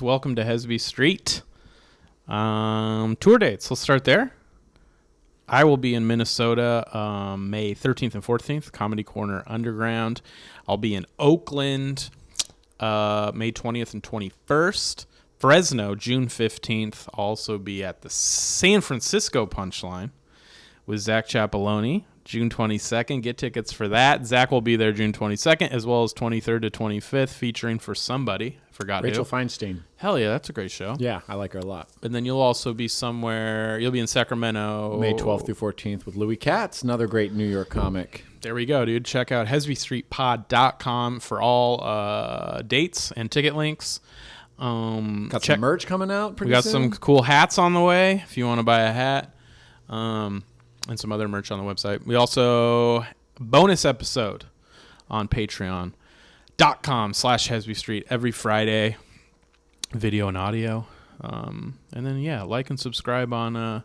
Welcome to Hesby Street. Tour dates. Let's start there. I will be in Minnesota May 13th and 14th, Comedy Corner Underground. I'll be in Oakland May 20th and 21st. Fresno, June 15th. I'll also be at the San Francisco Punchline with Zack Chapaloni, June 22nd. Get tickets for that. Zack will be there June 22nd, as well as 23rd to 25th, featuring for somebody. Forgot Rachel who. Feinstein. Hell yeah, that's a great show. Yeah, I like her a lot. And then you'll also be somewhere. You'll be in Sacramento. May 12th through 14th with Louis Katz, another great New York comic. There we go, dude. Check out HesbyStreetPod.com for all dates and ticket links. Got some merch coming out pretty We got soon. some cool hats on the way if you want to buy a hat. And some other merch on the website. We also, bonus episode on Patreon.com/Hesby Street every Friday, video and audio. And then, yeah, like and subscribe on,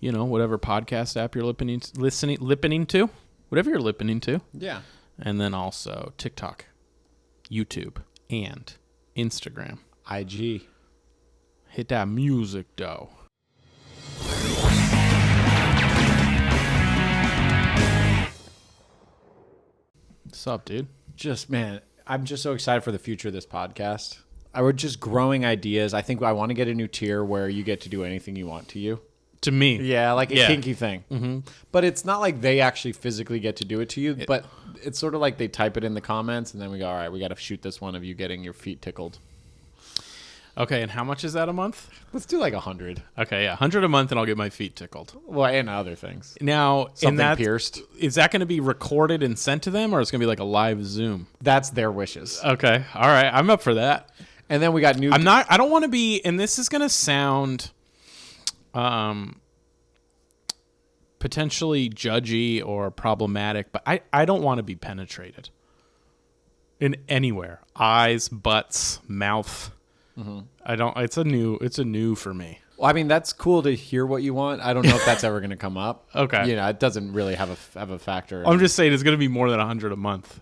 whatever podcast app you're listening to, whatever you're listening to. Yeah. And then also TikTok, YouTube, and Instagram. IG. Hit that music, though. What's up, dude? I'm just so excited for the future of this podcast. We're just growing ideas. I think I want to get a new tier where you get to do anything you want to you. To me. Yeah, like a kinky thing. Mm-hmm. But it's not like they actually physically get to do it to you, but it's sort of like they type it in the comments, and then we go, all right, we got to shoot this one of you getting your feet tickled. Okay, and how much is that a month? Let's do like 100. Okay, yeah, 100 a month, and I'll get my feet tickled. Well, and other things. Now, Something pierced. Is that going to be recorded and sent to them, or is it going to be like a live Zoom? That's their wishes. Okay, all right, I'm up for that. And then we got new... I don't want to be, and this is going to sound potentially judgy or problematic, but I don't want to be penetrated in anywhere. Eyes, butts, mouth. Mm-hmm. I don't. It's a new for me. Well, I mean, that's cool to hear what you want. I don't know if that's ever going to come up. Okay. It doesn't really have a factor. I'm just saying it's going to be more than 100 a month.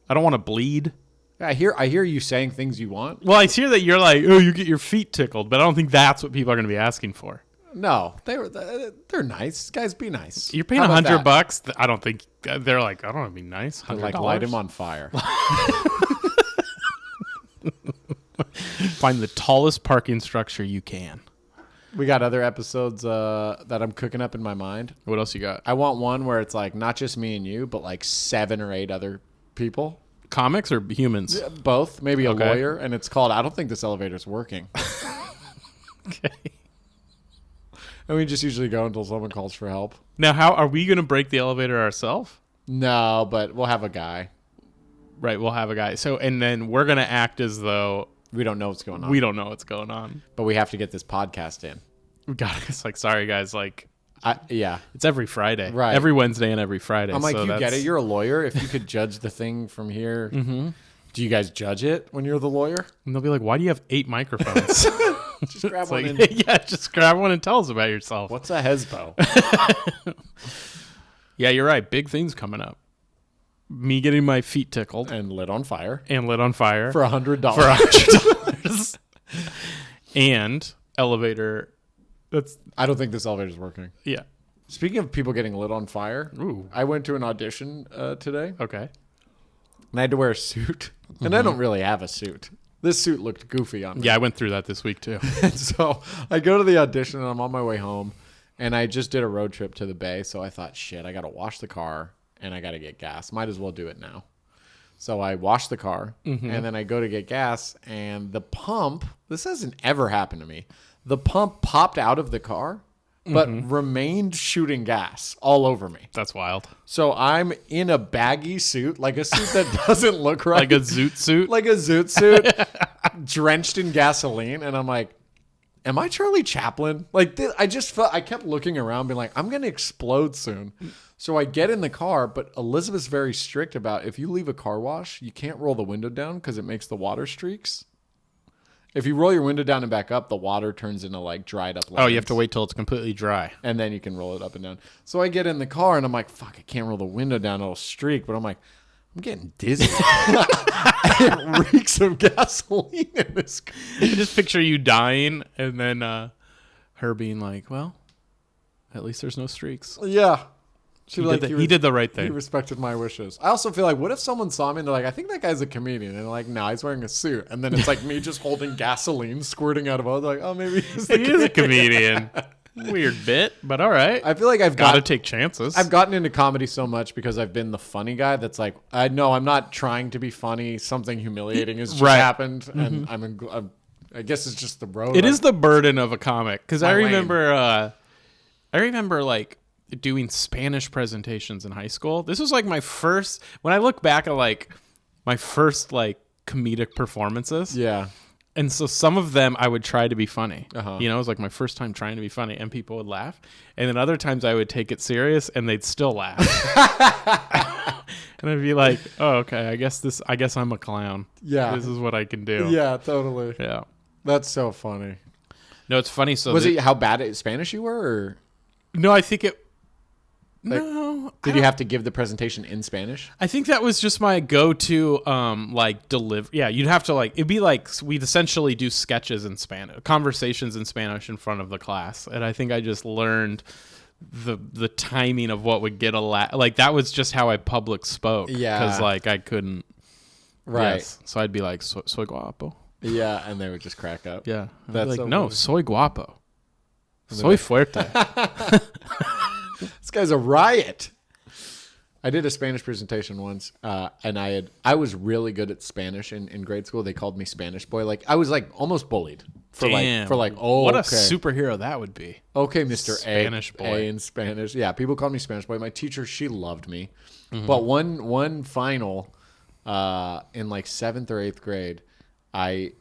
I don't want to bleed. I hear you saying things you want. Well, I hear that you're like, oh, you get your feet tickled, but I don't think that's what people are going to be asking for. No, they're nice. Guys, be nice. You're paying $100. I don't think they're like, I don't want to be nice. I'd like light him on fire. Find the tallest parking structure you can. We got other episodes that I'm cooking up in my mind. What else you got? I want one where it's like not just me and you, but like 7 or 8 other people. Comics or humans? Yeah, both. Maybe a lawyer. And it's called, I don't think this elevator's working. Okay. And we just usually go until someone calls for help. Now, how are we going to break the elevator ourselves? No, but we'll have a guy. Right, we'll have a guy. So, and then we're going to act as though we don't know what's going on. We don't know what's going on. But we have to get this podcast in. We got it's like, sorry guys, like yeah. It's every Friday. Right. Every Wednesday and every Friday. I'm like, so you get it? You're a lawyer. If you could judge the thing from here, do you guys judge it when you're the lawyer? And they'll be like, why do you have 8 microphones? Just grab one. Yeah, just grab one and tell us about yourself. What's a Hesbo? Yeah, you're right. Big things coming up. Me getting my feet tickled. And lit on fire. For $100. For $100. And elevator. I don't think this elevator's working. Yeah. Speaking of people getting lit on fire, I went to an audition today. Okay. And I had to wear a suit. And I don't really have a suit. This suit looked goofy on me. Yeah, I went through that this week too. And so I go to the audition and I'm on my way home. And I just did a road trip to the Bay. So I thought, shit, I got to wash the car and I got to get gas. Might as well do it now. So I washed the car and then I go to get gas and the pump, this hasn't ever happened to me. The pump popped out of the car, but remained shooting gas all over me. That's wild. So I'm in a baggy suit, like a suit that doesn't look right. Like a zoot suit? Like a zoot suit, drenched in gasoline. And I'm like, am I Charlie Chaplin? Like, I just felt, I kept looking around being like, I'm going to explode soon. So I get in the car, but Elizabeth's very strict about if you leave a car wash, you can't roll the window down because it makes the water streaks. If you roll your window down and back up, the water turns into like dried up lemons. Oh, you have to wait till it's completely dry. And then you can roll it up and down. So I get in the car and I'm like, fuck, I can't roll the window down. It'll streak. But I'm like, I'm getting dizzy. It reeks of gasoline in this. I just picture you dying, and then her being like, "Well, at least there's no streaks." Yeah. He did the right He thing. respected my wishes. I also feel like, what if someone saw me and they're like, I think that guy's a comedian. And they're like, no, he's wearing a suit. And then it's like me just holding gasoline squirting out of all. They're like, oh, maybe he's the He is a comedian. Weird bit, but all right. I feel like I've Gotta take chances. I've gotten into comedy so much because I've been the funny guy that's like, I know I'm not trying to be funny. Something humiliating has just Right. happened. And I guess it's just the road. It is the burden of a comic, because I My lane. remember like doing Spanish presentations in high school. This was like my first, when I look back at like my first like comedic performances. Yeah. And so some of them I would try to be funny. Uh-huh. You know, it was like my first time trying to be funny, and people would laugh. And then other times I would take it serious and they'd still laugh. And I'd be like, oh, okay, I guess I'm a clown. Yeah. This is what I can do. Yeah, totally. Yeah. That's so funny. No, it's funny. So Was it how bad at Spanish you were? Or No, I think it. Like, No. did you have to give the presentation in Spanish? I think that was just my go-to, like deliver. Yeah, you'd have to like. It'd be like we'd essentially do sketches in Spanish, conversations in Spanish in front of the class, and I think I just learned the timing of what would get a laugh. Like that was just how I public spoke. Yeah. because like I couldn't. Right. Yes. So I'd be like, soy guapo. Yeah, and they would just crack up. Yeah. I'd be That's like, so no, funny. soy guapo. Soy fuerte. This guy's a riot. I did a Spanish presentation once, and I was really good at Spanish in grade school. They called me Spanish boy. Like I was like almost bullied for Damn. oh, what a okay. superhero that would be. Okay, Mr. Spanish boy. A in Spanish. Yeah, people called me Spanish boy. My teacher, she loved me. But one final in like 7th or 8th grade, I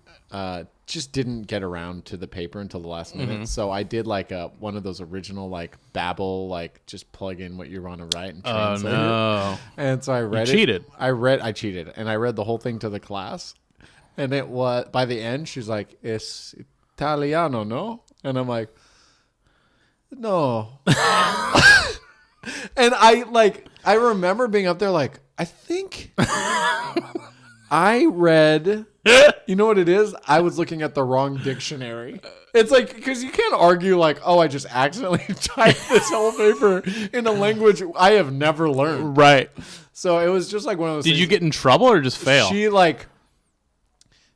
just didn't get around to the paper until the last minute. So I did like one of those original like Babel, like just plug in what you want to write and Oh translate it. no. And so I read it. cheated. I cheated, and I read the whole thing to the class. And it was by the end, she's like, "Es Italiano, no?" And I'm like, "No." And I remember being up there like, I think I read. You know what it is? I was looking at the wrong dictionary. It's like, because you can't argue like, oh, I just accidentally typed this whole paper in a language I have never learned. Right. So it was just like one of those Did things. you get in trouble or just fail?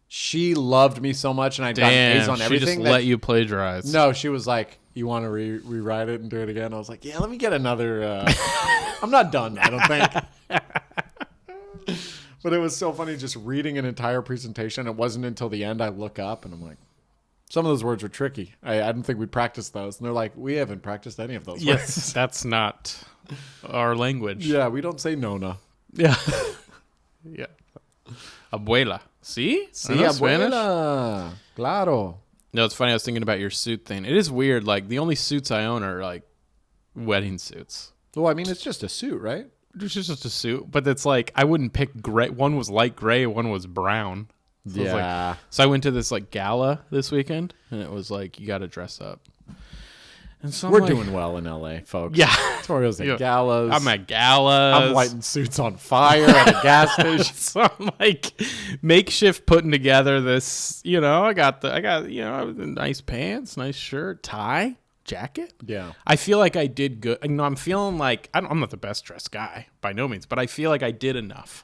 She loved me so much, and I got A's on she everything. just let you plagiarize. No, she was like, you want to rewrite it and do it again? I was like, yeah, let me get another. I'm not done, I don't think. But it was so funny just reading an entire presentation. It wasn't until the end I look up and I'm like, some of those words were tricky. I didn't think we'd practice those. And they're like, we haven't practiced any of those words. Yes, that's not our language. Yeah, we don't say nona. Yeah. Yeah. Abuela. See? Sí, I know Spanish. abuela. Claro. No, it's funny. I was thinking about your suit thing. It is weird. Like, the only suits I own are, like, wedding suits. Well, I mean, it's just a suit, right? It's just a suit. But it's like, I wouldn't pick gray. One was light gray. One was brown. So it's like- so I went to this, like, gala this weekend. And it was like, you got to dress up. And so We're I'm like, doing well in LA, folks. Yeah. Torio's at Yeah. galas. I'm at galas. I'm lighting suits on fire at a gas station. So I'm like makeshift putting together this, I got nice pants, nice shirt, tie, jacket. Yeah. I feel like I did good. I'm feeling like I'm not the best dressed guy by no means, but I feel like I did enough.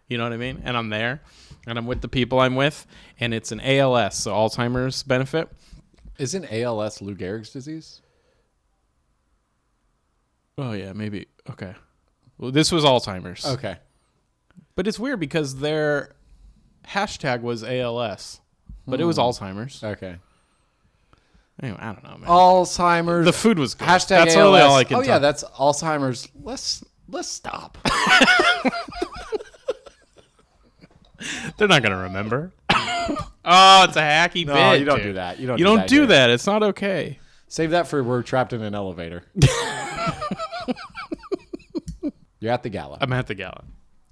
You know what I mean? And I'm there and I'm with the people I'm with, and it's an ALS, so Alzheimer's benefit. Isn't ALS Lou Gehrig's disease? Oh yeah, maybe. Okay. Well, this was Alzheimer's. Okay. But it's weird because their hashtag was ALS, but it was Alzheimer's. Okay. Anyway, I don't know, man. Alzheimer's. The food was good. Hashtag That's ALS. really all I can Oh tell. yeah, that's Alzheimer's. Let's stop. They're not gonna remember. Oh, it's a hacky No, bit. you don't dude. do that. You You don't don't do here. that. It's not okay. Save that for we're trapped in an elevator. You're at the gala. I'm at the gala.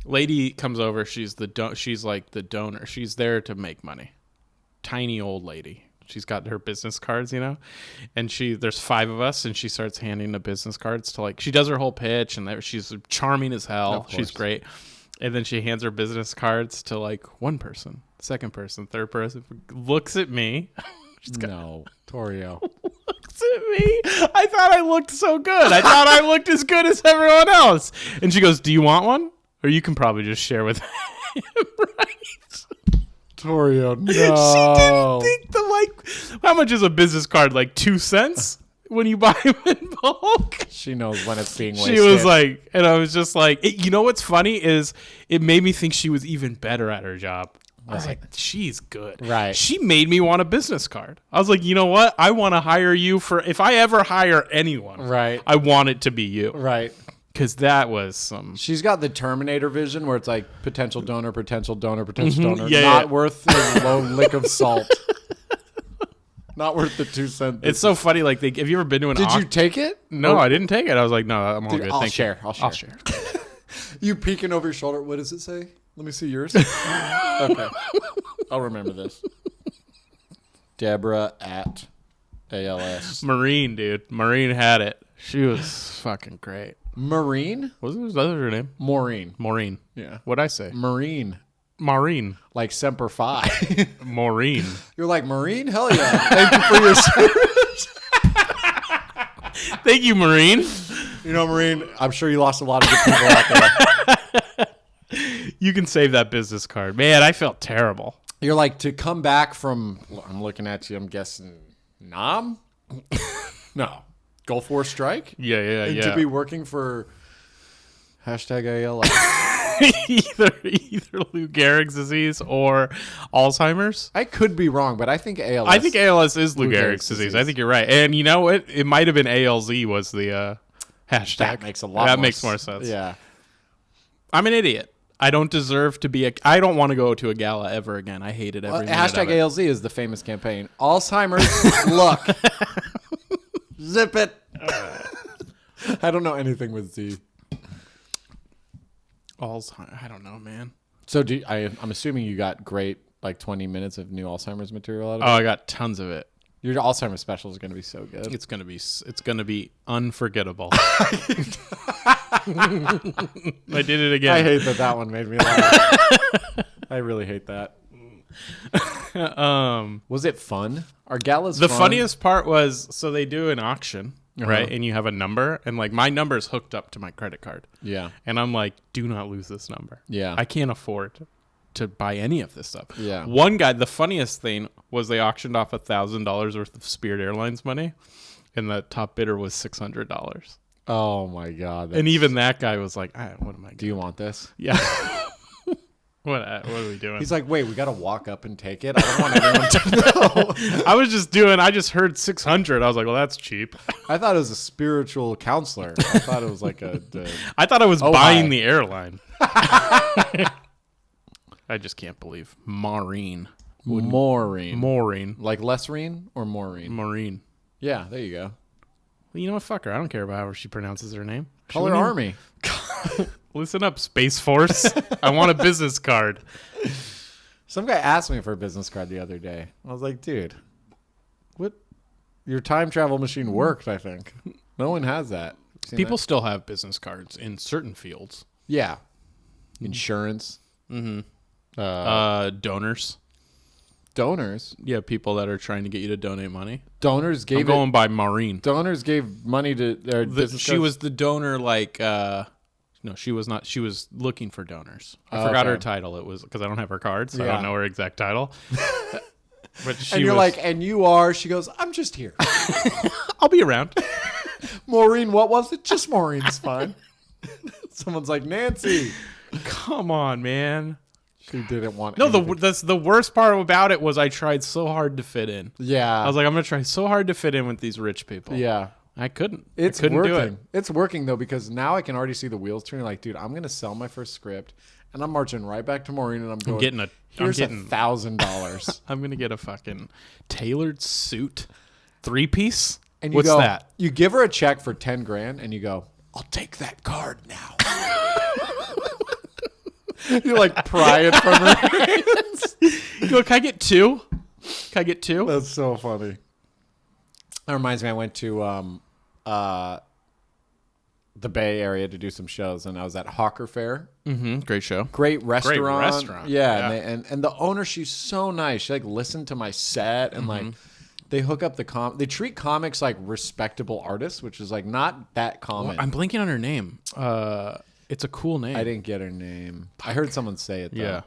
Lady comes over. She's she's like the donor. She's there to make money. Tiny old lady. She's got her business cards, and there's 5 of us, and she starts handing the business cards to she does her whole pitch, and she's charming as hell. Of course. She's great. And then she hands her business cards to like one person, second person, third person, looks at me. No, Torio. Looks at me. I thought I looked so good. I thought I looked as good as everyone else. And she goes, "Do you want one? Or you can probably just share with him." Right? Torio, no. She didn't think how much is a business card? Like 2 cents when you buy them in bulk? She knows when it's being wasted. She was like, and I was just like, you know what's funny is it made me think she was even better at her job. I was like, she's good. Right. She made me want a business card. I was like, you know what? I want to hire you if I ever hire anyone. Right. I want it to be you. Right. Because that was some. She's got the Terminator vision where it's like potential donor, potential donor, potential donor. Yeah, Not yeah. worth a low lick of salt. Not worth the 2 cents. It's so funny. Like, have you ever been to an Did you take it? No, I didn't take it. I was like, no, I'm all Dude, good. I'll Thank share. you. I'll share. You peeking over your shoulder. What does it say? Let me see yours. Okay. I'll remember this. Deborah at ALS. Maureen, dude. Maureen had it. She was fucking great. Maureen? What was her name? Maureen. Maureen. Yeah. What'd I say? Maureen. Maureen. Like Semper Fi. Maureen. You're like, Maureen? Hell yeah. Thank you for your service. Thank you, Maureen. You know, Maureen, I'm sure you lost a lot of good people out there. You can save that business card. Man, I felt terrible. You're like, to come back from, I'm looking at you, I'm guessing, Nam? No. Gulf War Strike? Yeah. And to be working for #ALS. either Lou Gehrig's disease or Alzheimer's. I could be wrong, but I think ALS. I think ALS is Lou Lou Gehrig's Gehrig's disease. disease. I think you're right. And you know what? It might have been ALZ was the hashtag. That makes a lot That more makes more sense. Yeah. I'm an idiot. I don't deserve to be I don't want to go to a gala ever again. I hated every minute of it. #ALZ is the famous campaign. Alzheimer's luck. Zip it. I don't know anything with Z. Alzheimer's. I don't know, man. So I'm assuming you got great 20 minutes of new Alzheimer's material out of Oh, I got tons of it. Your Alzheimer's special is going to be so good. It's gonna be unforgettable. I did it again. I hate that one made me laugh. I really hate that. Was it fun? Are galas The fun? funniest part was, so they do an auction, right? And you have a number, and my number is hooked up to my credit card. Yeah. And I'm like, do not lose this number. Yeah. I can't afford to buy any of this stuff. Yeah. One guy, the funniest thing was they auctioned off $1,000 worth of Spirit Airlines money, and the top bidder was $600. Oh my God. And even that guy was like, what am I doing? Do you want this? Yeah. What are we doing? He's like, wait, we got to walk up and take it. I don't want anyone to know. I just heard 600. I was like, well, that's cheap. I thought it was a spiritual counselor. I thought it was like I thought I was Oh, buying hi. the airline. I just can't believe Maureen. Maureen. Like Lesreen or Maureen? Maureen. Yeah, there you go. Well, you know what? Fuck her. I don't care about how she pronounces her name. Call her Army. Listen up, Space Force. I want a business card. Some guy asked me for a business card the other day. I was like, dude, what? Your time travel machine worked, I think. No one has that. Seen People that? still have business cards in certain fields. Yeah. Insurance. Donors. Donors. Yeah, people that are trying to get you to donate money. Donors I'm gave going by Maureen. Donors gave money to their business She cards? was the donor, no, she was not. She was looking for donors. I Oh, forgot okay. her title. It was because I don't have her card, so I Yeah. don't know her exact title. But she And you're was, like, and you are? She goes, I'm just here. I'll be around. Maureen, what was it? Just Maureen's fine. Someone's like, Nancy. Come on, man. She didn't want No, anything. that's the worst part about it was I tried so hard to fit in. Yeah. I was like, I'm gonna try so hard to fit in with these rich people. yeah. I couldn't. It's I couldn't working. do it. It's working though, because now I can already see the wheels turning. Like, dude, I'm gonna sell my first script, and I'm marching right back to Maureen, and I'm going. Here's $1,000. I'm gonna get a fucking tailored suit, 3-piece. And you What's go, that? You give her a check for $10,000, and you go, I'll take that card now. You like pry it from her hands. You go, can I get 2? Can I get 2? That's so funny. That reminds me, I went to the Bay Area to do some shows, and I was at Hawker Fair. Mm-hmm. Great show. Great restaurant. restaurant. Yeah. Yeah. And the owner, she's so nice. She like listened to my set and like they hook up they treat comics like respectable artists, which is like not that common. I'm blanking on her name. It's a cool name. I didn't get her name. I heard someone say it though. Yeah.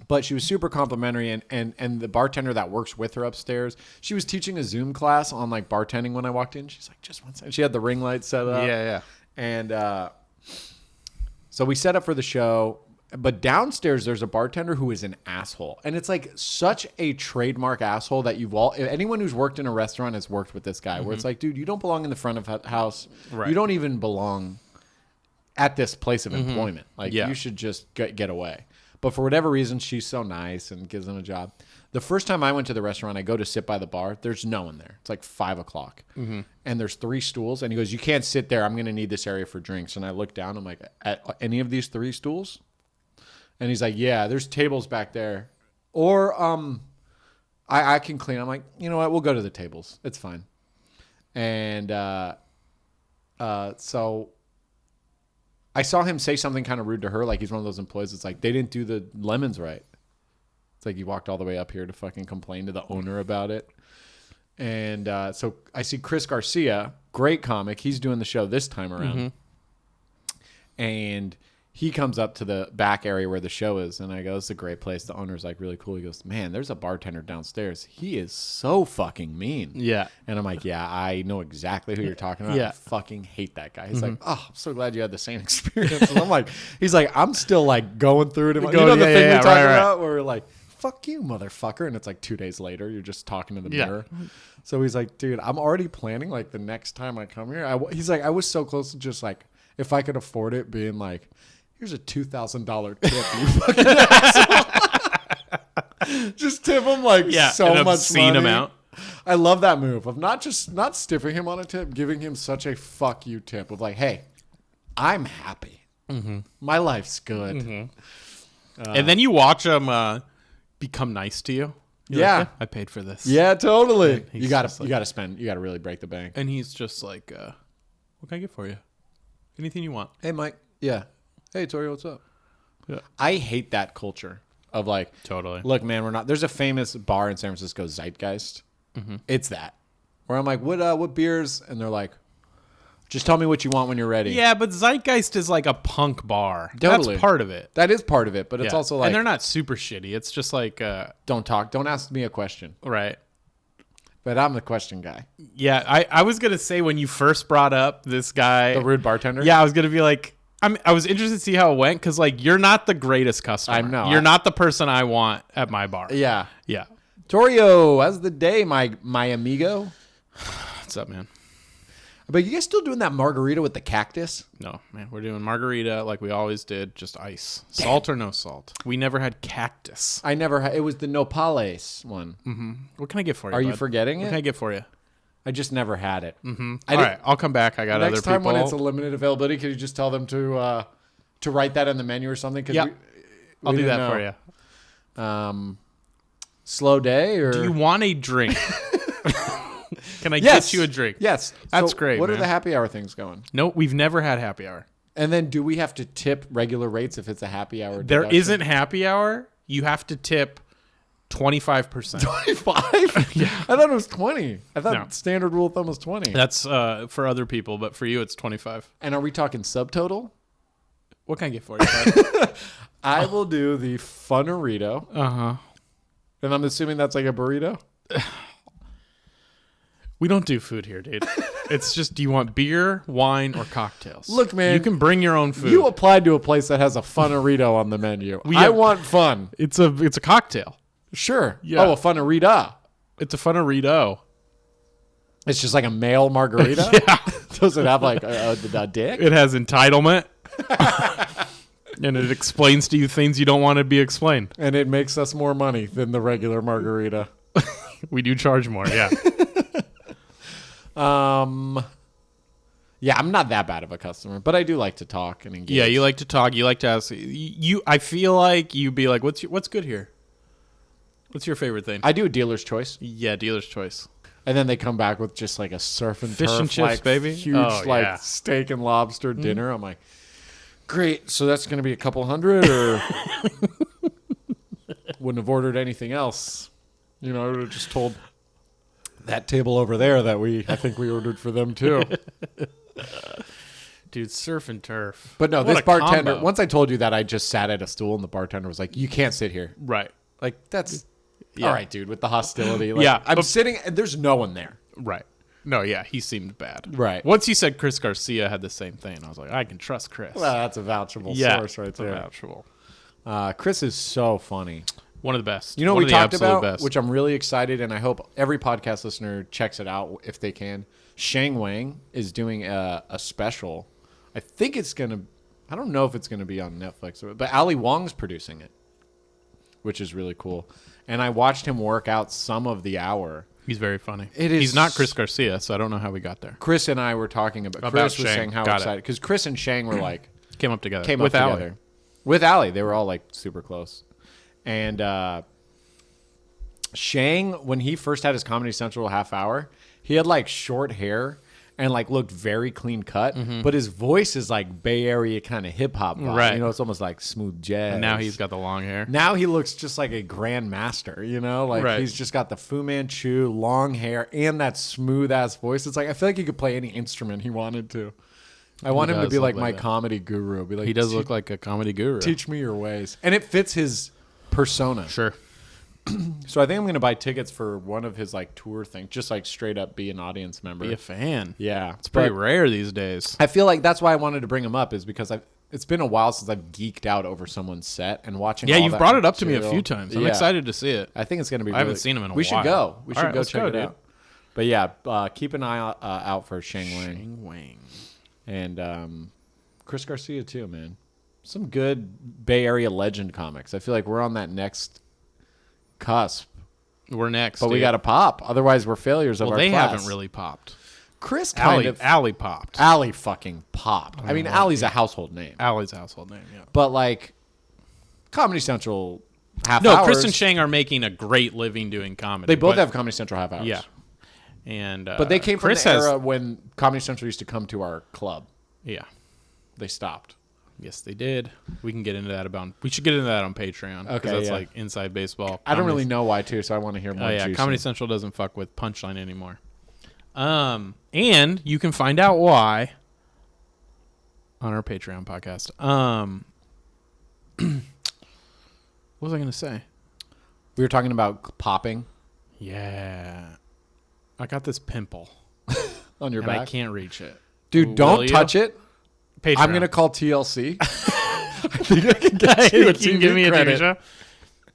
But she was super complimentary, and the bartender that works with her upstairs, she was teaching a Zoom class on like bartending when I walked in. She's like, just one second. She had the ring light set up. Yeah. And so we set up for the show, but downstairs there's a bartender who is an asshole. And it's like such a trademark asshole that anyone who's worked in a restaurant has worked with this guy, where it's like, dude, you don't belong in the front of house. Right. You don't even belong at this place of employment. Like Yeah. you should just get away. But for whatever reason, she's so nice and gives him a job. The first time I went to the restaurant, I go to sit by the bar. There's no one there. It's like 5 o'clock. And there's 3 stools. And he goes, you can't sit there. I'm going to need this area for drinks. And I look down. I'm like, at any of these 3 stools? And he's like, yeah, there's tables back there. Or I can clean. I'm like, you know what? We'll go to the tables. It's fine. And so I saw him say something kind of rude to her. Like he's one of those employees. It's like, they didn't do the lemons right. It's like he walked all the way up here to fucking complain to the owner about it. And so I see Chris Garcia, great comic. He's doing the show this time around. And he comes up to the back area where the show is. And I go, it's a great place. The owner's like really cool. He goes, man, there's a bartender downstairs. He is so fucking mean. Yeah. And I'm like, yeah, I know exactly who you're talking about. Yeah. I fucking hate that guy. He's like, oh, I'm so glad you had the same experience. And I'm like, he's like, I'm still like going through it. You know the thing we're talking about where we're like, fuck you, motherfucker. And it's like 2 days later, you're just talking to the mirror. So he's like, dude, I'm already planning like the next time I come here. He's like, I was so close to just like, if I could afford it, being like, here's a $2,000 tip, you fucking asshole. Just tip him like so an much obscene money. amount. I love that move of not stiffing him on a tip, giving him such a fuck you tip of like, hey, I'm happy. My life's good. And then you watch him become nice to you. You're like, I paid for this. Yeah, totally. He's You gotta just like- spend. You gotta really break the bank. And he's just like, what can I get for you? Anything you want. Hey, Mike. Yeah. Hey, Torio, what's up? Yeah. I hate that culture of like, Totally. look, man, we're not. There's a famous bar in San Francisco, Zeitgeist. It's that. Where I'm like, what beers? And they're like, just tell me what you want when you're ready. Yeah, but Zeitgeist is like a punk bar. Totally. That's part of it. That is part of it, but it's also like, and they're not super shitty. It's just like, don't talk. Don't ask me a question. right. But I'm the question guy. Yeah, I was going to say when you first brought up this guy. The rude bartender? Yeah, I was going to be like, I was interested to see how it went because, like, you're not the greatest customer. I know. You're not the person I want at my bar. Yeah. Yeah. Torio, how's the day, my amigo? What's up, man? But you guys still doing that margarita with the cactus? No, man. We're doing margarita like we always did, just ice. Salt or no salt. We never had cactus. I never had. It was the nopales one. What can I get for you, Are you bud? forgetting What it? can I get for you? I just never had it. All right, I'll come back. I got Next other time people. when it's a limited availability, could you just tell them to write that in the menu or something? Yeah. I'll do that for you. Slow day or Do you want a drink? Can I get you a drink? Yes, That's So great, What are man. the happy hour things going? No, we've never had happy hour. And then do we have to tip regular rates if it's a happy hour? There deduction? isn't happy hour. You have to tip 25%. 25. Yeah, I thought it was 20. I thought No. standard rule of thumb was 20. That's for other people, but for you, it's 25. And are we talking subtotal? What can I get for you, bud? I will do the Funarito. Uh-huh. And I'm assuming that's like a burrito? We don't do food here, dude. It's just, do you want beer, wine, or cocktails? Look, man. You can bring your own food. You applied to a place that has a Funarito on the menu. I want fun. It's a cocktail. Sure. Yeah. Oh, a Funarita. It's a Funarito. It's just like a male margarita? Yeah. Does it have like a dick? It has entitlement. And it explains to you things you don't want to be explained. And it makes us more money than the regular margarita. We do charge more, yeah. Yeah, I'm not that bad of a customer, but I do like to talk and engage. Yeah, you like to talk. You like to ask. I feel like you'd be like, what's good here? What's your favorite thing? I do a dealer's choice. Yeah, dealer's choice. And then they come back with just like a surf and Fish turf, and chips, like, baby. huge Oh, like yeah. steak and lobster dinner. I'm like, great. So that's going to be a couple hundred, or wouldn't have ordered anything else. You know, I would have just told that table over there that I think we ordered for them too. Dude, surf and turf. But no, What this a bartender, combo. once I told you that, I just sat at a stool and the bartender was like, you can't sit here. Right. Like, that's Yeah. all right, dude, with the hostility. Like, Yeah, I'm but- sitting and there's no one there. Right. No, yeah, he seemed bad. Right. Once you said Chris Garcia had the same thing, I was like, I can trust Chris. Well, that's a vouchable yeah, source right it's a there. vouchable. Chris is so funny. One of the best. You know One what we of the talked absolute about, best. which I'm really excited, and I hope every podcast listener checks it out if they can. Shang Wang is doing a special. I think it's going to, I don't know if it's going to be on Netflix, but Ali Wong's producing it, which is really cool. And I watched him work out some of the hour. He's very funny. It is- He's not Chris Garcia, so I don't know how we got there. Chris and I were talking about Chris was Shang. saying how Got it. excited, because Chris and Shang were like, Came up together. came with up Ali. together. With Ali. They were all like super close. And Shang, when he first had his Comedy Central half hour, he had like short hair and like looked very clean cut, but his voice is like Bay Area kind of hip hop vibe. Right. You know, it's almost like smooth jazz. And now he's got the long hair. Now he looks just like a grand master, you know? Like Right. he's just got the Fu Manchu, long hair, and that smooth ass voice. It's like I feel like he could play any instrument he wanted to. I want him to does be look like like my that. comedy guru. Be like, He does look like a comedy guru. teach me your ways. And it fits his persona. Sure. So I think I'm going to buy tickets for one of his like tour things, just like straight up be an audience member. Be a fan. Yeah. It's pretty rare these days. I feel like that's why I wanted to bring him up, is because it's been a while since I've geeked out over someone's set and watching. Yeah, all you've that brought it up to me a material. few times. I'm Yeah. excited to see it. I think it's going to be. I haven't seen him in a We should while. go. We All should right, go let's check go, it dude. out. But yeah, keep an eye out for Shang Wang Shang Wang. and Chris Garcia too, man. Some good Bay Area legend comics. I feel like we're on that next cusp, We're next. but we dude. got to pop. Otherwise, we're failures of Well, our they class. haven't really popped. Chris kind of. Allie popped. Allie fucking popped. I mean, Allie's a household name, Allie's a household name, yeah. but like Comedy Central half No, hours. Chris and Shang are making a great living doing comedy. They both but- have Comedy Central half hours. Yeah. And But they came from Chris the has, era when Comedy Central used to come to our club. Yeah. They stopped. Yes, they did. We can get into that we should get into that on Patreon. 'cause Okay, that's yeah. like inside baseball. I don't Comedy- really know why too, so I want to hear more. Oh yeah, juicy. Comedy Central doesn't fuck with Punchline anymore. And you can find out why on our Patreon podcast. What was I gonna say? We were talking about popping Yeah, I got this pimple on your and I back. can't reach it. Dude, Will don't you? touch it. Patreon. I'm gonna call TLC. I think I can get you a You can give me a credit. TV show.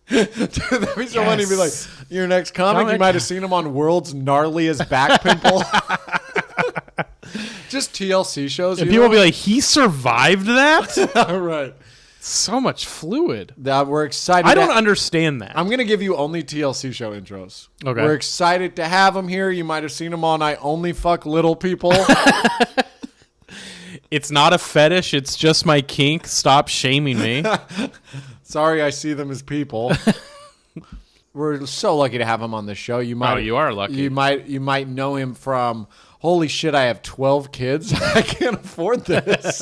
Dude, that'd be so funny. Be like, Yes. your next comic, you Comic. might have seen him on World's Gnarliest Back Pimple. Just TLC shows. And you people know? will be like, he survived that? All right. So much fluid. That we're excited. I don't to- understand that. I'm gonna give you only TLC show intros. Okay. We're excited to have him here. You might have seen him on I Only Fuck Little People. It's not a fetish. It's just my kink. Stop shaming me. Sorry, I see them as people. We're so lucky to have him on the show. You might. Oh, you are lucky. You might know him from. Holy shit! I have 12 kids. I can't afford this.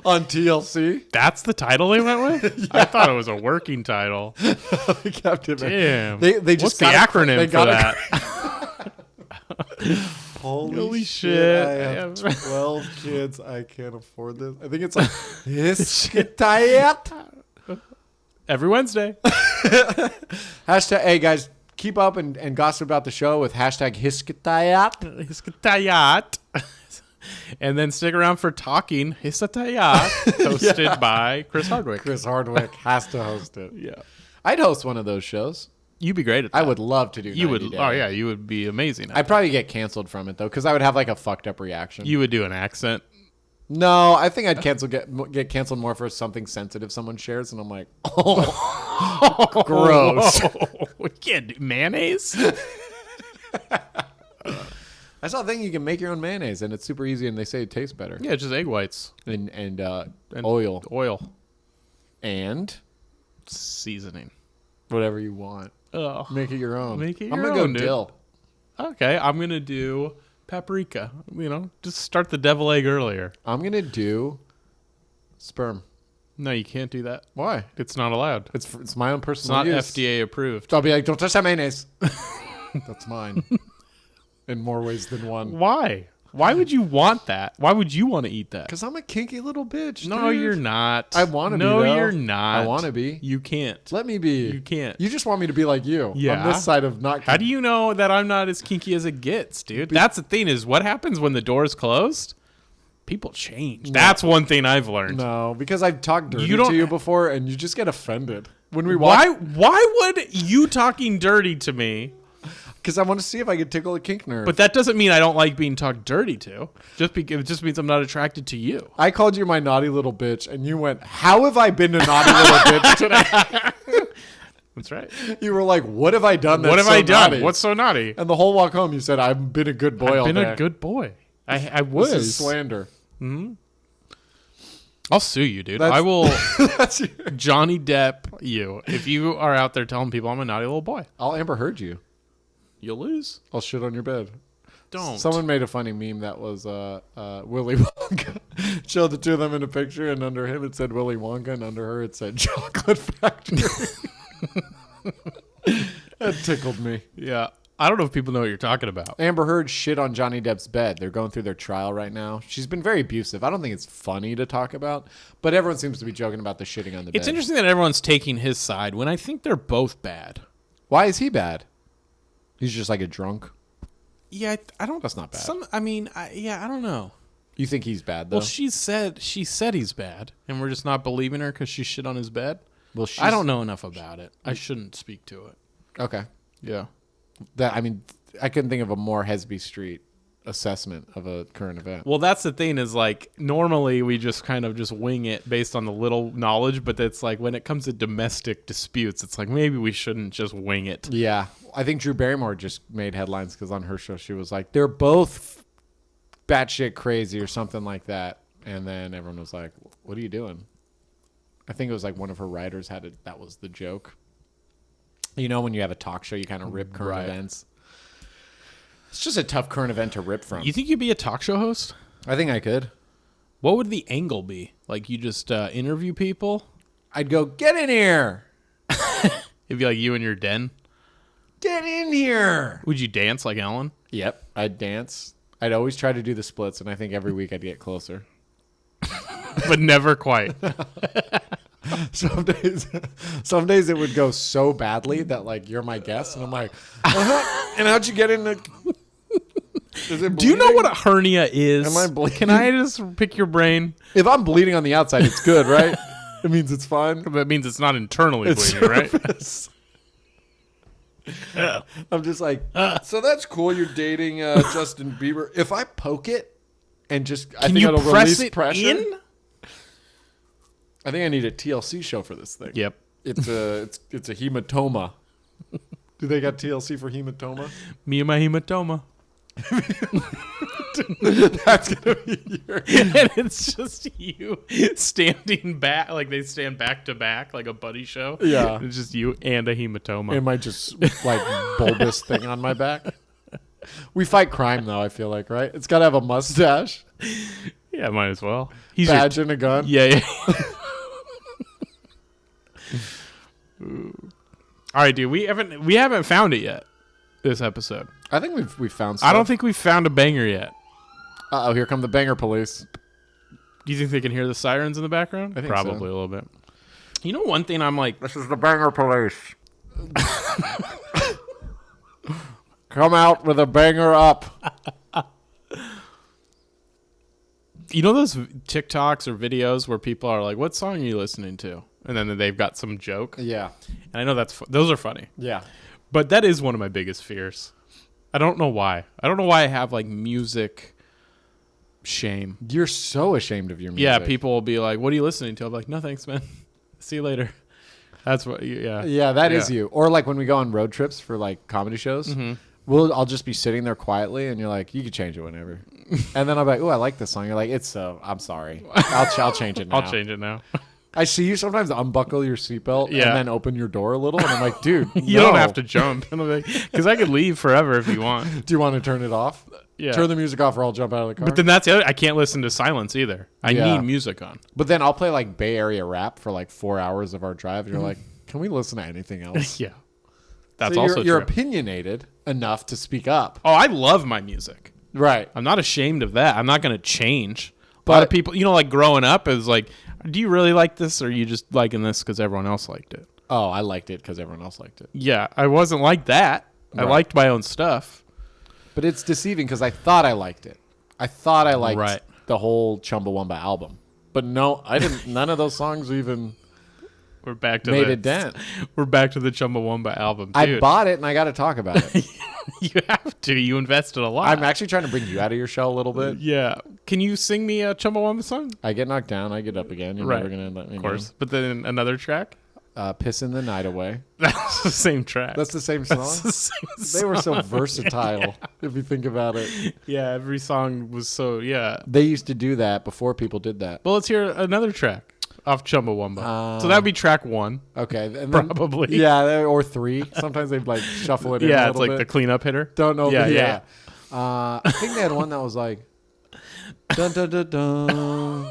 On TLC. That's the title they went with? I thought it was a working title. They kept it. Damn. They just What's the got acronym they for got that? Holy shit. shit! I have 12 kids. I can't afford this. I think it's like Hiskitayat. Every Wednesday. Hashtag. Hey guys, keep up and gossip about the show with hashtag Hiskitayat. Hiskatayat. And then stick around for Talking Hiskatayat, hosted by Chris Hardwick. Chris Hardwick has to host it. Yeah. I'd host one of those shows. You'd be great at that. I would love to do. You would. 90 Day. Oh, yeah. You would be amazing. At I'd probably get canceled from it though, because I would have like a fucked up reaction. You would do an accent. No, I think I'd get canceled more for something sensitive someone shares, and I'm like, oh, gross. Whoa. We can't do mayonnaise. I saw a thing you can make your own mayonnaise, and it's super easy, and they say it tastes better. Yeah, just egg whites And oil oil, and seasoning. whatever you want. Oh, Make it your own. Make it I'm your gonna own, go dude. dill. Okay, I'm gonna do paprika. Just start the devil egg earlier. I'm gonna do sperm. No, you can't do that. Why? It's not allowed. It's my own It's personal not use. FDA approved. So I'll be like, don't touch that mayonnaise. That's mine. In more ways than one. Why? Why would you want that? Why would you want to eat that? Because I'm a kinky little bitch. No, dude. you're not. I want to be. No, though. you're not. I want to be. You can't. Let me be. You can't. You just want me to be like you. Yeah. On this side of not. How do you know that I'm not as kinky as it gets, dude? That's the thing is what happens when the door is closed? People change. No. That's one thing I've learned. No, because I've talked dirty You don't- to you before, and you just get offended when we watch. Why would you talking dirty to me? Because I want to see if I can tickle a kink nerve. But that doesn't mean I don't like being talked dirty to. It just means I'm not attracted to you. I called you my naughty little bitch, and you went, "How have I been a naughty little bitch today?" That's right. You were like, "What have I done? That's What have so I done? naughty?" What's so naughty? And the whole walk home, you said, "I've been a good boy all I've been day." a good boy. I was. This is slander. I'll sue you, dude. That's- I will That's your- Johnny Depp you if you are out there telling people I'm a naughty little boy. I'll Amber Heard you. You'll lose. I'll shit on your bed. Don't. Someone made a funny meme that was Willy Wonka. Showed the two of them in a picture, and under him it said Willy Wonka, and under her it said Chocolate Factory. That tickled me. Yeah. I don't know if people know what you're talking about. Amber Heard shit on Johnny Depp's bed. They're going through their trial right now. She's been very abusive. I don't think it's funny to talk about, but everyone seems to be joking about the shitting on the bed. It's interesting that everyone's taking his side when I think they're both bad. Why is he bad? He's just like a drunk. Yeah, I don't. That's not bad. I don't know. You think he's bad though? Well, she said he's bad, and we're just not believing her because she shit on his bed. Well, I don't know enough about it. I shouldn't speak to it. Okay. Yeah. I couldn't think of a more Hesby Street assessment of a current event. Well, that's the thing is like normally we just kind of just wing it based on the little knowledge, but it's like when it comes to domestic disputes, it's like maybe we shouldn't just wing it. Yeah. I think Drew Barrymore just made headlines because on her show she was like, they're both batshit crazy or something like that. And then everyone was like, what are you doing? I think it was like one of her writers had it. That was the joke. You know, when you have a talk show, you kind of rip current events. It's just a tough current event to rip from. You think you'd be a talk show host? I think I could. What would the angle be? Like you just interview people? I'd go, get in here. It'd be like you in your den. Get in here. Would you dance like Ellen? Yep. I'd dance. I'd always try to do the splits, and I think every week I'd get closer. But never quite. Some days it would go so badly that like you're my guest, and I'm like, and how'd you get in the? Is it Do you know bleeding? what a hernia is? Am I bleeding? Can I just pick your brain? If I'm bleeding on the outside, it's good, right? It means it's fine. That means it's not internally It's bleeding, right? surface. I'm just like, so that's cool. You're dating Justin Bieber. If I poke it and just, I Can think you it'll press release it pressure. in? I think I need a TLC show for this thing. Yep. It's a hematoma. Do they got TLC for hematoma? Me and my hematoma. That's gonna be your. And it's just you standing back, like they stand back to back, like a buddy show. Yeah. It's just you and a hematoma. Am I just like bulbous thing on my back? We fight crime though. I feel like, right? It's got to have a mustache, Yeah, might as well. He's badge, and a gun. Yeah. All right, dude. We haven't found it yet. This episode. I think we've found stuff. I don't think we've found a banger yet. Uh-oh, here come the banger police. Do you think they can hear the sirens in the background? I think Probably so. a little bit. You know, one thing I'm like, This is the banger police. Come out with a banger up. you know those TikToks or videos where people are like, "What song are you listening to?" And then they've got some joke. Yeah. And I know those are funny. Yeah. But that is one of my biggest fears. I don't know why. I don't know why I have like music shame. You're so ashamed of your music. Yeah, people will be like, "What are you listening to?" I'm like, "No, thanks, man. See you later." That's what. Yeah. Yeah, that is you. Or like when we go on road trips for like comedy shows, I'll just be sitting there quietly, and you're like, "You can change it whenever." And then I'm like, "Oh, I like this song." You're like, "It's so. I'm sorry. I'll change it now." I'll change it now. I see you sometimes unbuckle your seatbelt Yeah. and then open your door a little, and I'm like, dude, You don't have to jump. Because I could leave forever if you want. Do you want to turn it off? Yeah. Turn the music off, or I'll jump out of the car. But then that's the other. I can't listen to silence either. I Yeah. need music on. But then I'll play like Bay Area rap for like 4 hours of our drive. And you're like, can we listen to anything else? Yeah. That's So also you're true. opinionated enough to speak up. Oh, I love my music. Right. I'm not ashamed of that. I'm not going to change. A lot of people, like growing up is like, do you really like this, or are you just liking this because everyone else liked it? Oh, I liked it because everyone else liked it. Yeah, I wasn't like that. I Right. liked my own stuff. But it's deceiving because I thought I liked it. I thought I liked Right. the whole Chumbawumba album. But no, I didn't. None of those songs even We're back to made the a dent. We're back to the Chumbawumba album. I Dude, bought it and I got to talk about it. you have to. You invested a lot. I'm actually trying to bring you out of your shell a little bit. Yeah. Can you sing me a Chumbawamba song? I get knocked down, I get up again. You're Right. never gonna let me Of course. But then another track? Pissing the night away. That's the same track. That's the same song. That's the same They were so song. versatile, if you think about it. Yeah, every song was so, yeah. They used to do that before people did that. Well, let's hear another track off Chumbawamba. So that would be track 1. Okay, and then, Probably. Yeah, or 3. Sometimes they'd like shuffle it in. Yeah, a it's little like bit. the cleanup hitter. Don't know. Yeah, but yeah. I think they had one that was like dun dun dun dun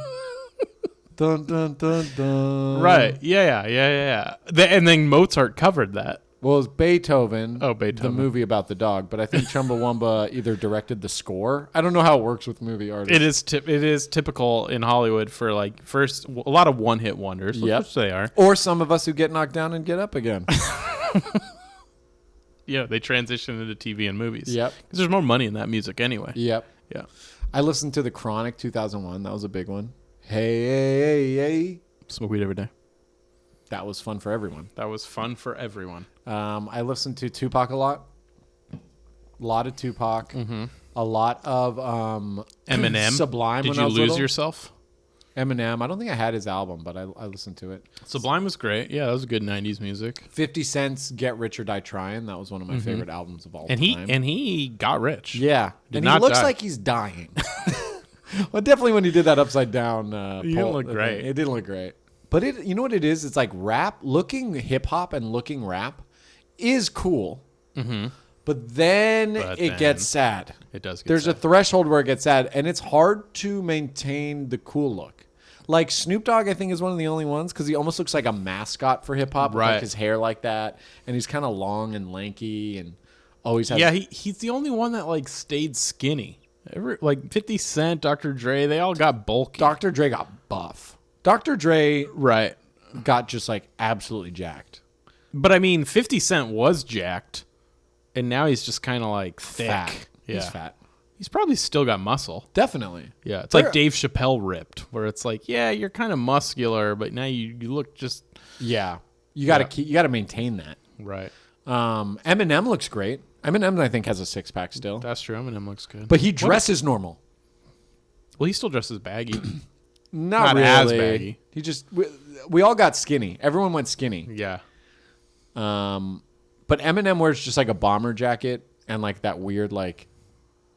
dun dun dun dun. Right. Yeah. And then Mozart covered that. Well, it was Beethoven. Oh, Beethoven. The movie about the dog. But I think Chumbawamba either directed the score. I don't know how it works with movie artists. It is typical in Hollywood for like a lot of one-hit wonders, Yep. which they are. Or some of us who get knocked down and get up again. Yeah, they transition into TV and movies. Yep. Because there's more money in that music anyway. Yep. Yeah. I listened to The Chronic 2001. That was a big one. Hey. Smoke weed every day. That was fun for everyone. That was fun for everyone. I listened to Tupac a lot. A lot of Tupac. Mm-hmm. A lot of Eminem. Sublime. Did when you I was lose little. yourself? Eminem. I don't think I had his album, but I listened to it. Sublime was great. Yeah, that was good 90s music. 50 Cent's Get Rich or Die Trying. That was one of my favorite albums of all And time. he got rich. Yeah. Did And not he looks die. like he's dying. Well, definitely when he did that upside down. He didn't look great. It didn't look great. But you know what it is? It's like rap. Looking hip hop and looking rap is cool. Mm-hmm. But then it gets sad. It does get There's sad. a threshold where it gets sad, and it's hard to maintain the cool look. Like Snoop Dogg, I think, is one of the only ones because he almost looks like a mascot for hip hop. With Right. like his hair like that, and he's kind of long and lanky, and always has. Yeah, he's the only one that like stayed skinny. Like 50 Cent, Dr. Dre, they all got bulky. Dr. Dre got buff. Dr. Dre Right. got just like absolutely jacked. But I mean, 50 Cent was jacked, and now he's just kind of like thick. Fat. Yeah. He's fat. He's probably still got muscle. Definitely. Yeah, it's like Dave Chappelle ripped, where it's like, yeah, you're kind of muscular, but now you look just Yeah. You got to you got to maintain that. right. Eminem looks great. Eminem, I think, has a six pack still, That's true. Eminem looks good, but he dresses normal. well, he still dresses baggy. Not Not really. as baggy. He just we all got skinny. Everyone went skinny. Yeah, But Eminem wears just like a bomber jacket and like that weird like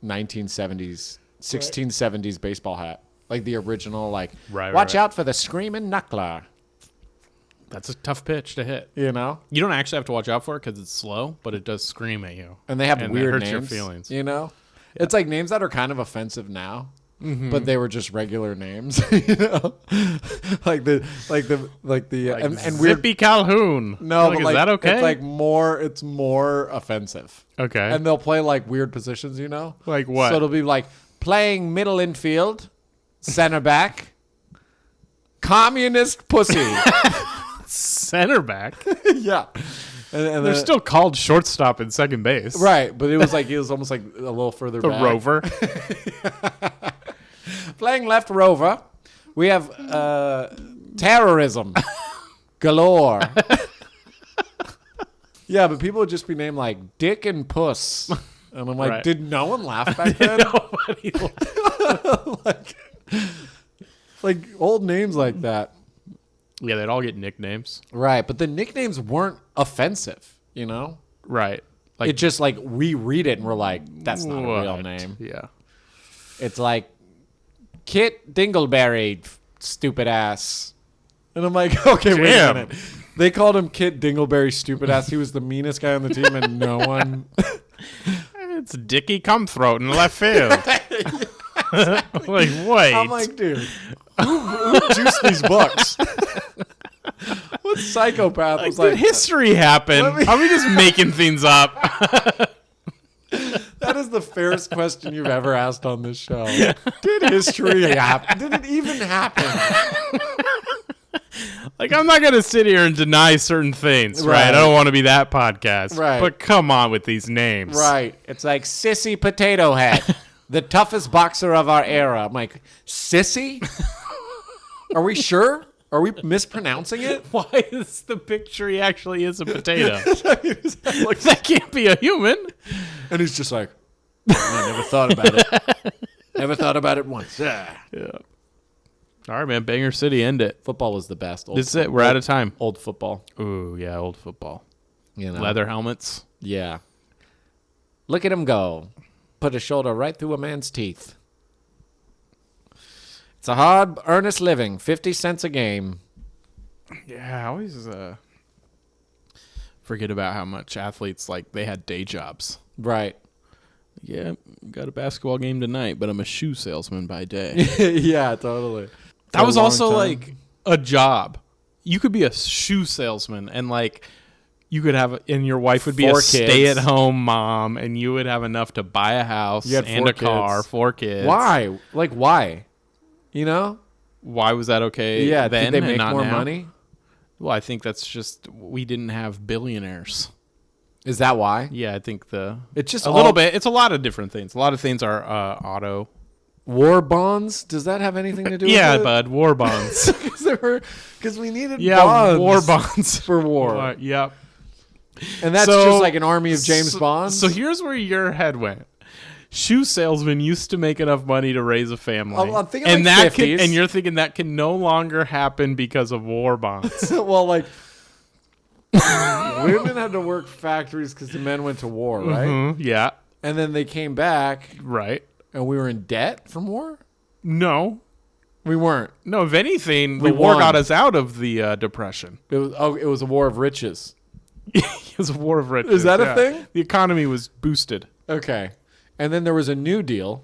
1970s, 1670s baseball hat, like the original. Like, Right, watch right. out for the screaming knuckler. that's a tough pitch to hit. You know. You don't actually have to watch out for it because it's slow, but it does scream at you. And they have And weird it hurts names. your feelings. You know, it's like names that are kind of offensive now, but they were just regular names. You know, like the and weird. Zippy Calhoun. No, Like, but is like that okay? It's like more. It's more offensive. okay. And they'll play like weird positions. You know, Like what? So it'll be like playing middle infield, center back, communist pussy. Center back. Yeah, and They're still called shortstop and second base. right, but it was almost like a little further The back. rover. Playing left rover, we have terrorism galore. Yeah, but people would just be named like Dick and Puss. And I'm like, Right. did no one laugh back then? Nobody. like old names like that. Yeah, they'd all get nicknames. Right, but the nicknames weren't offensive, you know? Right. Like It just like we read it and we're like, that's not a real what? name. Yeah. It's like Kit Dingleberry, stupid ass. And I'm like, okay, wait a Damn. minute. They called him Kit Dingleberry stupid ass. He was the meanest guy on the team, and no one. It's Dickie Cumthroat in left field. Like, wait. I'm like, dude, who juiced these bucks? What psychopath was Did like? history happen? Are we just making things up? That is the fairest question you've ever asked on this show. Did history happen? Did it even happen? Like, I'm not going to sit here and deny certain things, right? I Right. don't want to be that podcast. Right. But come on with these names. Right. It's like Sissy Potato Head, the toughest boxer of our era. I'm like, Sissy? Are we sure? Are we mispronouncing it? Why is the picture he actually is a potato? Like, That can't be a human. and he's just like, I never thought about it. Never thought about it once. Yeah. All right, man. Banger City, end it. Football was the best. This is it. We're out of time. Old football. Ooh, yeah, old football. You know? Leather helmets. Yeah. Look at him go. Put a shoulder right through a man's teeth. It's a hard, earnest living. 50 cents a game. Yeah, I always forget about how much athletes, like, they had day jobs. Right. Yeah, got a basketball game tonight, but I'm a shoe salesman by day. Yeah, totally. That was also like a job. You could be a shoe salesman and like you could have, and your wife would be 4 a kids. stay-at-home mom, and you would have enough to buy a house You had and 4 a car, kids. 4 kids. Why? Like, why? You know? Why was that okay? Yeah, then did they and make not more now? money? Well, I think that's just we didn't have billionaires. Is that why? Yeah, I think It's just a little bit. It's a lot of different things. A lot of things are auto. War bonds? Does that have anything to do with Yeah, it? bud. War bonds. Because we needed Yeah, bonds war bonds for war. Yep. And that's So- just like an army of James Bonds? So here's where your head went. Shoe salesmen used to make enough money to raise a family. I'm thinking and like that can, 50s. and you're thinking that can no longer happen because of war bonds. Well, like, women had to work factories because the men went to war, right? Mhm, yeah, And then they came back, right. and we were in debt from war? No, We weren't. no. If anything, We the war won. got us out of the depression. It was a war of riches. It was a war of riches. Is that a thing? The economy was boosted. Okay. And then there was a New Deal.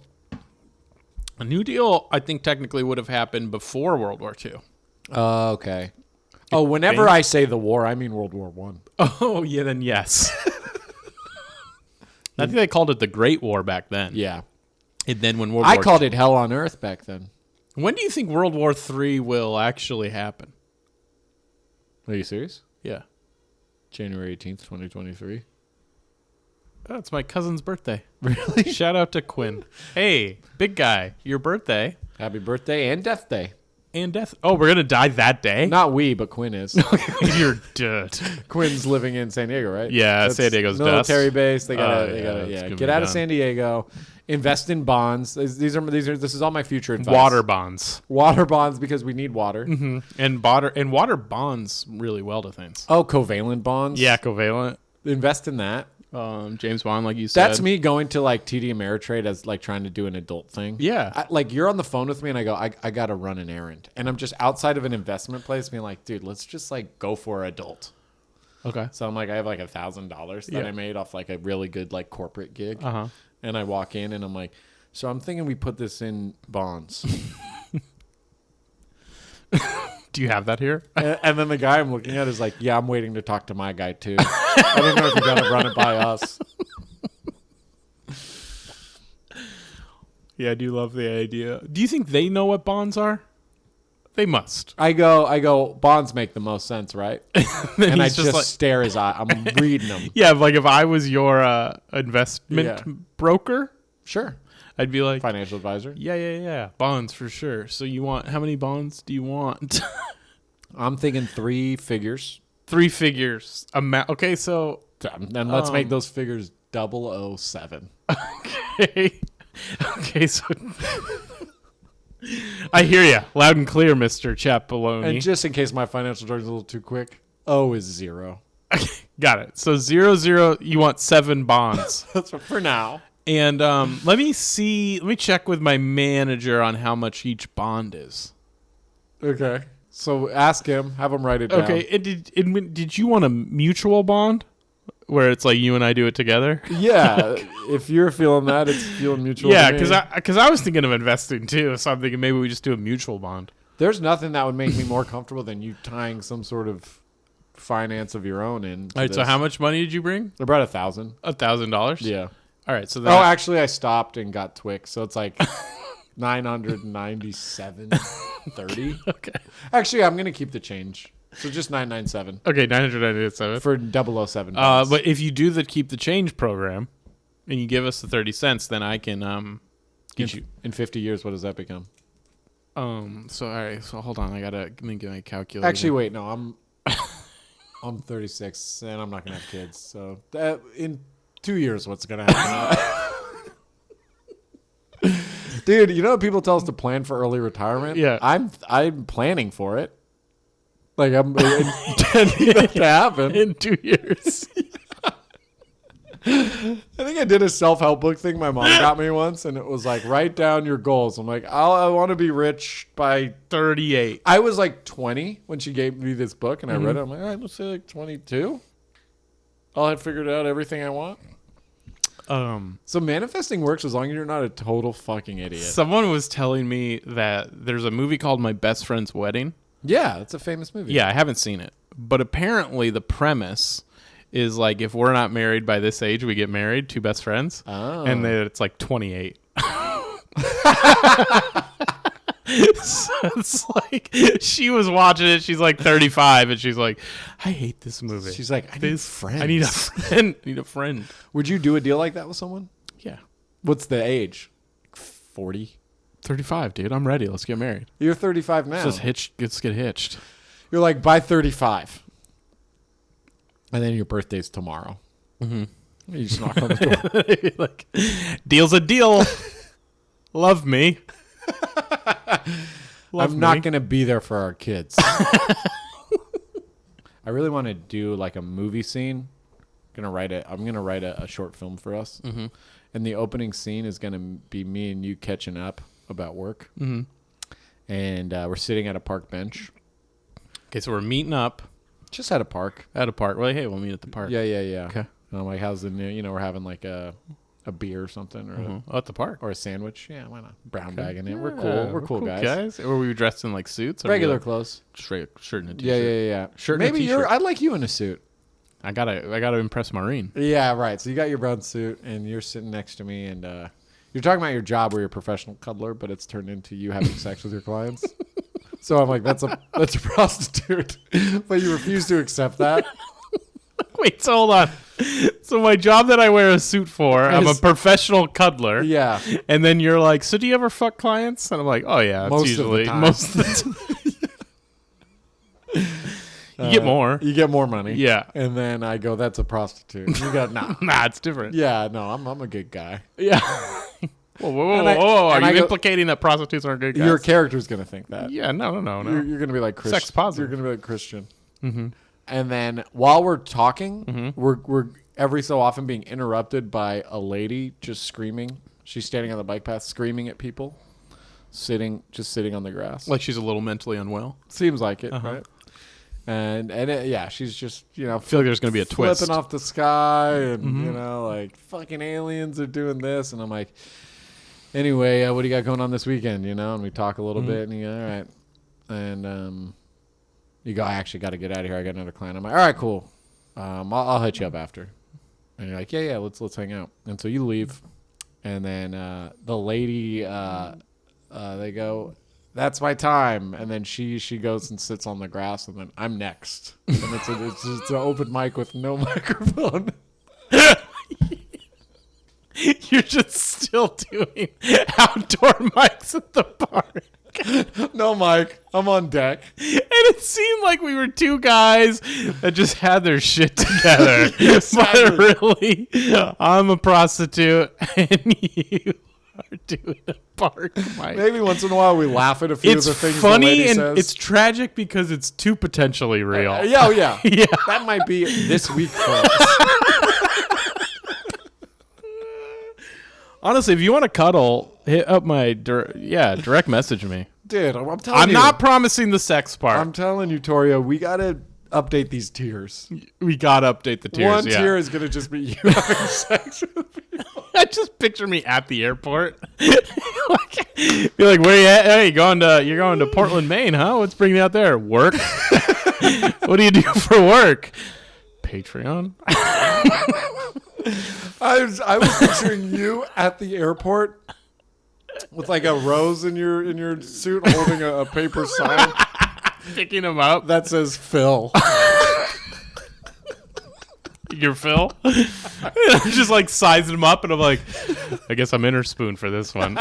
A New Deal, I think, technically would have happened before World War II. Okay. Oh, whenever I say the war, I mean World War One. Oh, yeah, then yes. I think they called it the Great War back then. Yeah. And then when World I War called it hell on earth back then. When do you think World War III will actually happen? Are you serious? Yeah. January 18th, 2023. Oh, it's my cousin's birthday. Really? Shout out to Quinn. Hey, big guy, your birthday Happy birthday and death day. and death. Oh, we're going to die that day? Not we, but Quinn is. You're dead. Quinn's living in San Diego, right? Yeah, That's San Diego's military dust. base. They gotta, Oh, yeah, it's gonna get be out of done. San Diego. Invest in bonds. This is all my future advice. Water bonds. Water bonds because we need water. And water bonds really well to things. Oh, covalent bonds. Yeah, covalent. Invest in that. James Bond, like you said. That's me going to like TD Ameritrade as like trying to do an adult thing. Yeah. Like you're on the phone with me and I go, I got to run an errand. And I'm just outside of an investment place being like, dude, let's just like go for adult. Okay. So I'm like, I have like $1,000 that Yeah. I made off like a really good like corporate gig. Uh-huh. And I walk in and I'm like, so I'm thinking we put this in bonds. Do you have that here? And then the guy I'm looking at is like, yeah, I'm waiting to talk to my guy too. I don't know if you got to run it by us. Yeah, I do love the idea. Do you think they know what bonds are? They must. I go, bonds make the most sense, right? And I he's just like- stare his eye. I'm reading them. Yeah, like if I was your investment Yeah. broker, Sure. I'd be like, Financial advisor. yeah, bonds for sure. So you want, how many bonds do you want? I'm thinking 3 figures. 3 figures. Okay, so Then let's make those figures 007. okay, so I hear you loud and clear, Mr. Chapaloni. And just in case my financial jargon's a little too quick, O is 0. Got it. So 0, you want 7 bonds. That's for now. And let me check with my manager on how much each bond is. Okay. So ask him. Have him write it down. Okay. Did you want a mutual bond where it's like you and I do it together? Yeah. If you're feeling that, it's feeling mutual. Yeah, to me. because I was thinking of investing too. So I'm thinking maybe we just do a mutual bond. There's nothing that would make me more comfortable than you tying some sort of finance of your own in. All right. So how much money did you bring? About $1,000. $1,000. Yeah. All right. So Oh, actually, I stopped and got Twix, so it's like 997.30. Okay. Actually, I'm gonna keep the change, so just 997 Okay. 997 for 007. But if you do the keep the change program, and you give us the 30 cents, then I can get you in 50 years, what does that become? So all right. So hold on. Let me get my calculator. Actually, wait, no, I'm 36 and I'm not gonna have kids, so in 2 years, what's gonna happen? Dude, you know what people tell us to plan for early retirement? Yeah. I'm planning for it. Like I'm intending that to happen. in 2 years. I think I did a self-help book thing my mom got me once, and it was like, write down your goals. I'm like, I want to be rich by 38. I was like 20 when she gave me this book, and I read it. I'm like, all right, let's say like 22. I'll have figured out everything I want. So manifesting works as long as you're not a total fucking idiot. Someone was telling me that there's a movie called My Best Friend's Wedding. Yeah, it's a famous movie. Yeah, I haven't seen it. But apparently the premise is like if we're not married by this age, we get married, two best friends. Oh. And then it's like 28. So it's like she was watching it. She's like 35, and she's like, "I hate this movie." She's like, I need friends. I need a friend. I need a friend. Would you do a deal like that with someone? Yeah, What's the age? 40? 35, dude. I'm ready. Let's get married. You're 35 now. Let's get hitched. You're like, by 35. And then your birthday's tomorrow. Mm-hmm. You just knock on the door. Like, deal's a deal. Love me. I'm not going to be there for our kids. I really want to do like a movie scene. I'm going to write a short film for us. Mm-hmm. And the opening scene is going to be me and you catching up about work. Mm-hmm. And we're sitting at a park bench. Okay, so we're meeting up. Just at a park. At a park. Well, hey, we'll meet at the park. Yeah. Okay. And I'm like, how's the new, we're having like a beer or something or At the park. or a sandwich. Yeah, why not? Brown bag in it. Yeah, We're cool. We're cool guys. Were we dressed in like suits? Or Regular we, clothes. Straight shirt and a t-shirt. Yeah. Shirt and a Maybe t-shirt. I'd like you in a suit. I gotta impress Maureen. Yeah, right. So you got your brown suit and you're sitting next to me and you're talking about your job where you're a professional cuddler, but it's turned into you having sex with your clients. So I'm like, that's a prostitute. But you refuse to accept that. Wait, so hold on. So my job that I wear a suit for, I'm a professional cuddler. Yeah. And then you're like, so do you ever fuck clients? And I'm like, oh yeah, it's Most usually of the time. most of the time. You get more. You get more money. Yeah. And then I go, that's a prostitute. You go, nah. Nah, it's different. Yeah, no, I'm a good guy. Yeah. Whoa. And I- Are and I you go- implicating that prostitutes aren't good guys? Your character's going to think that. Yeah, no. You're going to be like Christian. Sex positive. You're going to be like Christian. Mm-hmm. And then while we're talking, we're every so often being interrupted by a lady just screaming. She's standing on the bike path screaming at people, just sitting on the grass. Like she's a little mentally unwell. Seems like it, right? And she's just, I feel like there's going to be a twist. flipping off the sky and, like fucking aliens are doing this. And I'm like, anyway, what do you got going on this weekend? And we talk a little bit and you go, all right. And, you go, I actually got to get out of here. I got another client. I'm like, all right, cool. I'll hit you up after. And you're like, yeah, let's hang out. And so you leave. And then the lady, they go, that's my time. And then she goes and sits on the grass. And then I'm next. And it's just an open mic with no microphone. You're just still doing outdoor mics at the park. No mic. I'm on deck. And it seemed like we were two guys that just had their shit together. But really, I'm a prostitute and you are doing a park mic. Maybe once in a while we laugh at a few It's of the things funny the lady and says. it's tragic because it's too potentially real. Yeah. Yeah. That might be this week for us. Honestly, if you want to cuddle, hit up my direct message me. Dude, I'm telling you. I'm not promising the sex part. I'm telling you, Torio, we got to update these tiers. We gotta update the tiers. One tier is going to just be you having sex with people. I just picture me at the airport. Like, be like, where you at? Hey, you're going to Portland, Maine, huh? What's bringing you out there? Work? What do you do for work? Patreon? I was picturing you at the airport with like a rose in your suit holding a paper sign. Picking him up. That says Phil. You're Phil? I'm just like sizing him up, and I'm like, I guess I'm inner spoon for this one.